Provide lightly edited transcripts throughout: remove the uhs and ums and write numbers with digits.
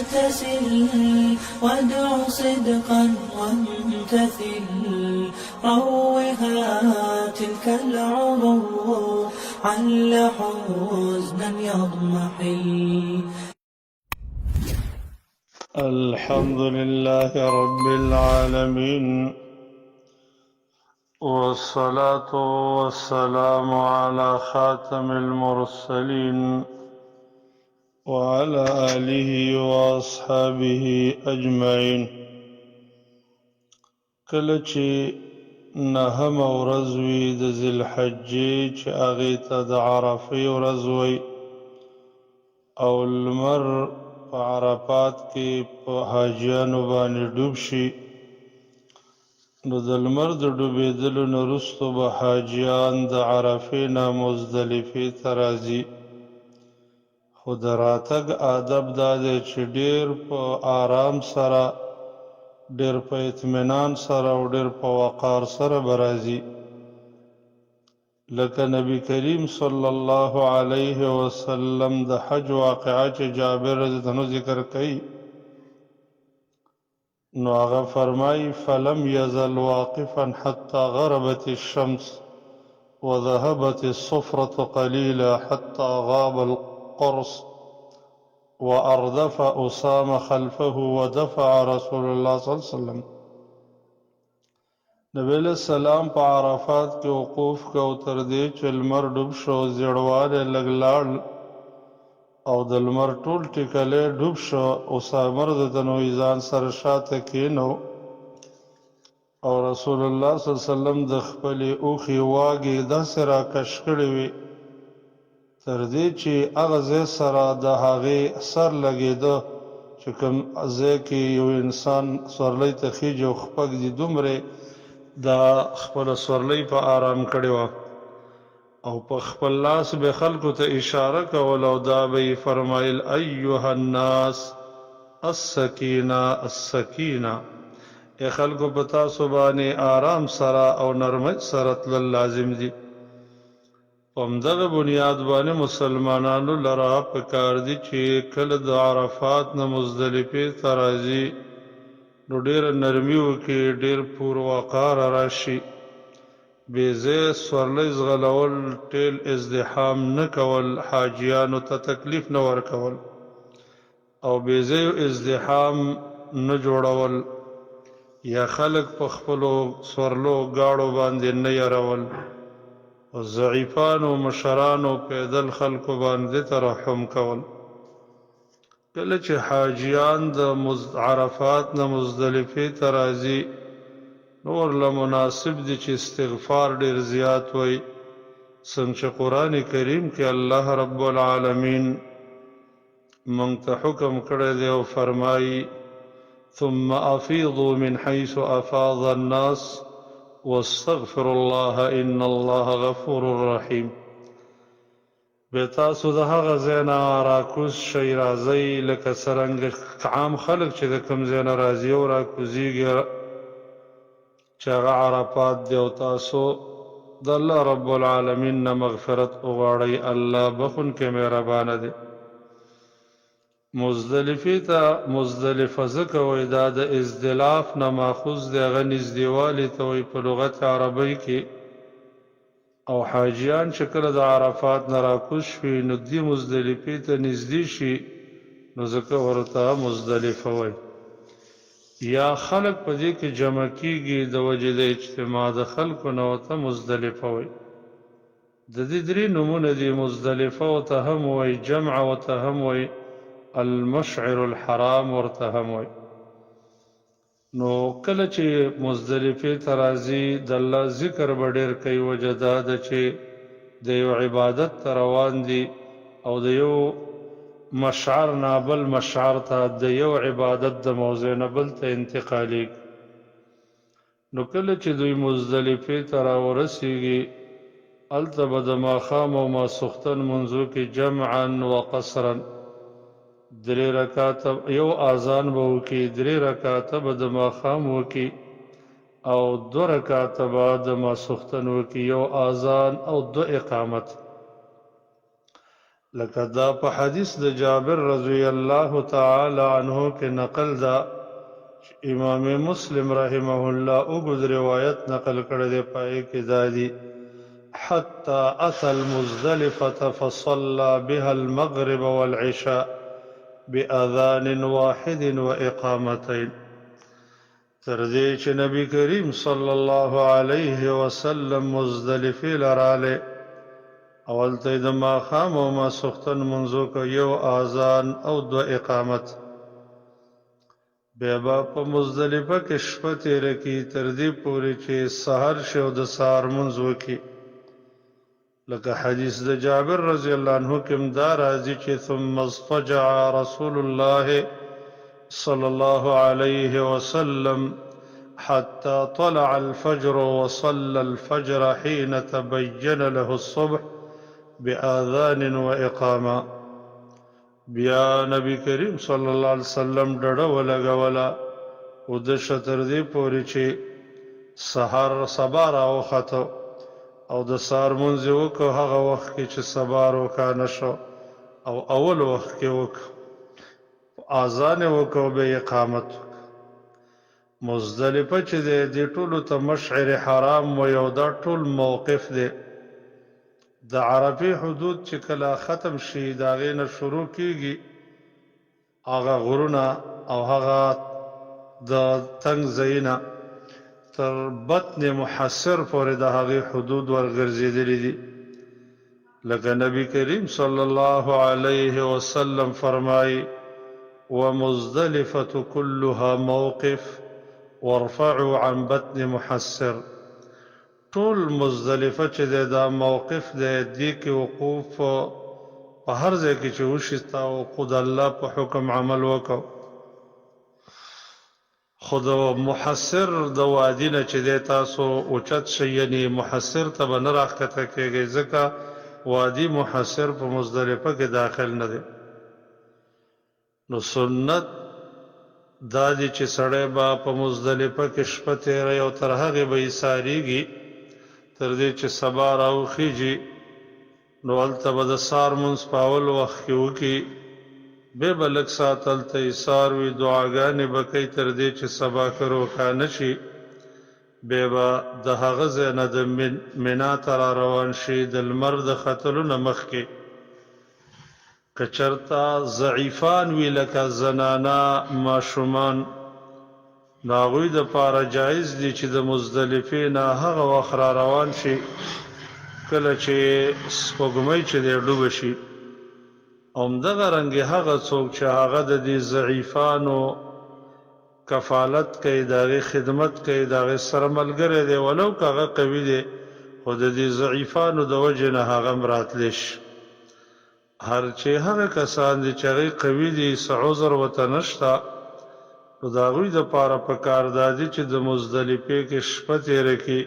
واغتسل وادع صدقا وامتثل، روها تلك العروق عل حزنا يضمحل. الحمد لله رب العالمين، والصلاة والسلام على خاتم المرسلين وعلى آله وأصحابه أجمعين. کله چې نهم ورځ وي د ذوالحجې چې هغې ته د عرفې ورځ وایي او لمر په عرفات کې په حاجیانو باندې ډوب شي، نو د لمر د ډوبېدلو نه وروسته به حاجیان د عرفې نه مزدلفې ته راځي. خو د راتګ ادب دا دی چې ډېر په آرام سره، ډېر په اطمینان سره او ډېر په وقار سره به راځي. لکه نبی کریم صلی الله علیه وسلم د حج واقعه چې جابر رضی الله عنه ذکر کوي، نو هغه فرمایي فلم یزل واقفا حتى غربت الشمس وذهبت الصفرة قليلا حتى غاب القرص وأردف أسامة خلفه ودفع رسول الله صلی الله علیه وسلم. نبی علیہ السلام په عرفات کې وقوف کو تر دې چې لمر ډوب شو، زیړوالی لږ لاړ او د لمر ټول ټیکلی ډوب شو. اسامه رضی الله عنه ځان سره شاته کېنو او رسول الله صلی الله علیه وسلم د خپلې اوښې واګې داسې راکش کړې وې تر دې چې هغه ځای سره د هغې سر لګېده چې کوم ځای کې یو انسان سورلۍ ته خیږي او خپګ دي، دومره دا خپله سورلۍ په آرام کړې وه او په خپل لاس به خلکو ته اشاره کول او دا به یې فرمایل ایها الناس السکینه السکینه، ای خلکو په تاسو باندې آرام سره او نرمۍ سره تلل لازم دي. په همدغه بنیاد باندې مسلمانانو لره پکار دي چې کله د عرفات نه مزدلفې ته راځي نو ډېره نرمي وکړي، ډېر پور وقار راشي، بې ځایه سورلۍ ځغلول، ټیل ازدحام نه کول، حاجیانو ته تکلیف نه ورکول او بې ځایه ازدحام نه جوړول یا خلک په خپلو سورلو گاړو باندې نه یرول او ضعیفانو مشرانو پیدل خلکو باندې ترحم کول. کله چې حاجیان د عرفات نه مزدلفې ته راځي نور له مناسب دي چې استغفار ډېر زیات وي، څنګه چې قرآن کریم کې الله رب العالمین موږ ته حکم کړی دی او فرمایي ثم افیضوا من حیث افاض الناس واستغفروا الله ان الله غفور رحیم. بیا تاسو د هغه ځای نه راکوز شئ، راځئ لکه څرنګه عام خلک چې د کوم ځای نه راځي او راکوزیږي چې هغه عرفات دی، او تاسو د الله رب العالمین نه مغفرت وغواړئ. الله بخونکی مهربانه دی. مزدلفې ته مزدلفه ځکه وایي دا د ازدلاف نه ماخوذ دی، هغه نږدېوالي ته وایي په لغت عربی کې، او حاجیان چې کله د عرفات نه راکوز شوي نو دې مزدلفې ته نږدې شي نو ځکه ورته مزدلفه وایي. یا خلک په دې کې جمع کېږي د وجې د اجتماع د خلکو نه ورته مزدلفه وایي. د دې درې نومونه دي، مزدلفه ورته هم وایي، جمع ورته هم وایي، المشعر الحرام ورته هم وایي. نو کله چې مزدلفې ته راځي د الله ذکر به ډېر کوي، وجه دا ده چې د یو عبادت ته روان دي او د یو مشعر نه بل مشعر ته، د یو عبادت د موضع نه بل ته انتقالي. نو کله چې دوی مزدلفې ته راورسېږي هلته به د ماښام او ماسختن منځو کې جمعا و قصرا درې رکعاته یو اذان به وکړي، درې رکعاته به د ماښام وکړي او دو رکعاته به د ماسختن وکړي، یو اذان او دو اقامت. لکه دا په حدیث د جابر رضی الله تعالی عنه کې نقل ده، امام مسلم رحمه الله اوږد روایت نقل کړی دی، پای کې دا دی: حتى أتى المزدلفة فصلى بها المغرب والعشاء بأذان واحد وإقامتين. تر دې چې نبی کریم صلی الله علیه وسلم مزدلفې لراله، اول ته د ماښام او ماسختن منځو کې یو اذان او دو اقامت. بیا به په مزدلفه کې شپه تېره کړي تر دې پورې چې سحر شي او د سهار منځ وکړي. لکه حدیث د جابر رضی الله عنه کې دا راځي چې ثم اضطجع رسول الله صلى الله عليه وسلم حتى طلع الفجر وصلى الفجر حين تبين له الصبح بآذان وإقامة. بیا نبی کریم صلی الله علیه وسلم ډډه ولګوله او د شتر دې پورې چې سحر سبا راوخته او د سهار مونځ یې وکړو، هغه وخت کې چې سبا روښانه شو او اول وخت کې وکړو، اذان یې وکړو بیا اقامت. مزدلفه چې دی دې ټولو ته مشعر حرام وایي او دا ټول موقف دی. د عرفې حدود چې کله ختم شي د هغې نه شروع کېږي، هغه غرونه او هغه د تنګ ځایونه تر بطن محصر پورې د هغې حدود ورګرځېدلي دي. لکه نبی کریم صلی الله علیه وسلم فرمایي: ومزدلفة كلها موقف وارفعوا عن بطن محصر. ټول مزدلفه چې دی دا موقف دی، دې کې وقوف په هر ځای کې چې وشي ستا وقوف د الله په حکم عمل وکړو. خو د محصر د وادي نه چې دی تاسو اوچت شئ، یعنې محصر ته به نه راښکته کېږئ، ځکه وادي محصر په مزدلفه کې داخل نه دی. نو سنت دا دی چې سړی به په مزدلفه کې شپه تېروي او تر هغې به ایسارېږي تر دې چې سبا راوخیږي. نو هلته به د سهار مونځ په اول وخت کې وکړي، بیا به لږ ساعت هلته ایسار وي، دعاګانې به کوي تر دې چې سبا که روښانه شي. بیا به د هغه ځای نه د منا ته را روان شي د لمر د ختلو نه مخکې. که چېرته ضعیفان وي لکه زنانه، ماشومان، نو هغوی دپاره جایز دي چې د مزدلفې نه هغه وخت را روان شي کله چې سپوږمۍ چې دی ډوبه شي. همدغه رنګې هغه څوک چې هغه د دې ضعیفانو کفالت کوي، د هغې خدمت کوي، د هغې سره ملګری دی، ولو که هغه قوي دی، خو د دې ضعیفانو د وجې نه هغه هم راتلی شي. هر چې هغه کسان دي چې هغې قوي دي، څه عذر ورته نشته، نو د هغوی دپاره پکار دا دي چې د مزدلفې کې شپه تېره کړي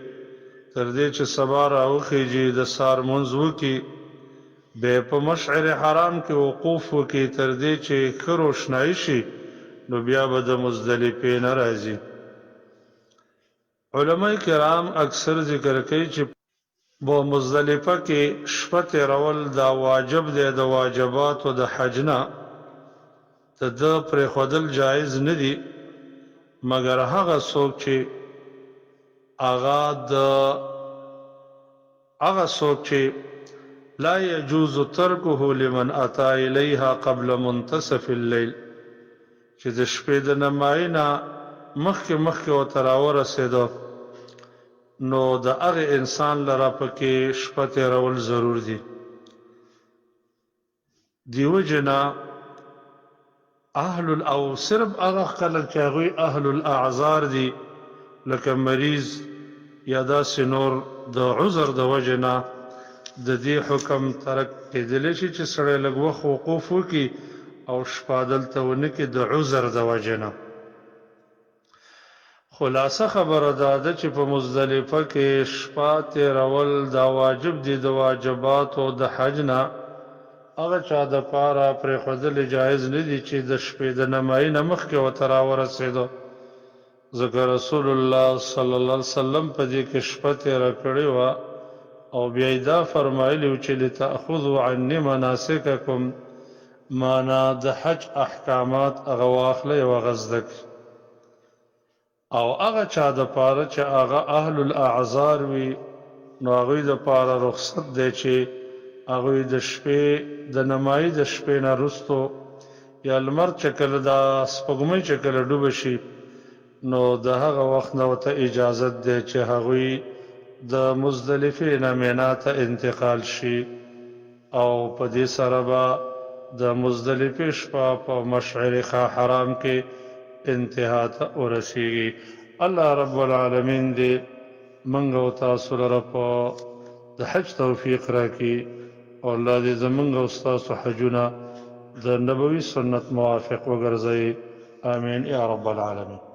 تر دې چې سبا راوخیږي، د سهار مونځ وکړي، بیا په مشعر حرام کې وقوف وکړي تر دې چې ښه روښنایي شي، نو بیا به د مزدلفې نه راځي. علماء کرام اکثر ذکر کوي چې په مزدلفه کې شپه تېرول دا واجب دی د واجباتو د حج نه، د ده پرېښودل جایز نه دي، مګر هغه څوک چې لا يجوز ترکه لمن اتى الیها قبل منتصف الليل، چې د شپې د نمایي نه مخکې ورته راورسېده، نو د هغې انسان لره پکې شپه تېرول ضرور دي. دې وجې نه او صرف هغه خلک چې هغوی اهل الاعذار دي، لکه مریض یا داسې نور د عذر د وجې نه د دې حکم ترک کېدلی شي چې سړی لږ وخت وقوف وکړي او شپه دلته ونه کړي د عذر د وجې نه. خلاصه خبره دا ده چې په مزدلفه کې شپه تېرول دا واجب دي د واجباتو د حج نه. هغه چا دپاره پرېښودل جایز نه دي چې د شپې د نمایي نه مخکې ورته راورسېده، ځکه رسول الله صلی الله علیه وسلم په دې کې شپه تېره کړې وه او بیا یې دا فرمایلی و چې لتأخذوا عني مناسککم معنا د حج احکامات هغه واخلئ او هغه زده کړئ او هغه چا دپاره چې هغه اهل الاعذار وي نو هغوی دپاره رخصت دی چې هغوی د شپې د نمایي د شپې نه وروستو یا لمر چې کله دا سپوږمۍ چې کله ډوبه شي نو د هغه وخت نه ورته اجازت دی چې هغوی د مزدلفې نه مینا ته انتقال شي او په دې سره به د مزدلفې شپه په مشعر حرام کې انتها ته ورسیږي. الله رب العالمین دې موږ او تاسو لره په د حج توفیق راکړي او الله دې زموږ او ستاسو حجونه د نبوي سنت موافق وګرځوي. آمین یا رب العالمین.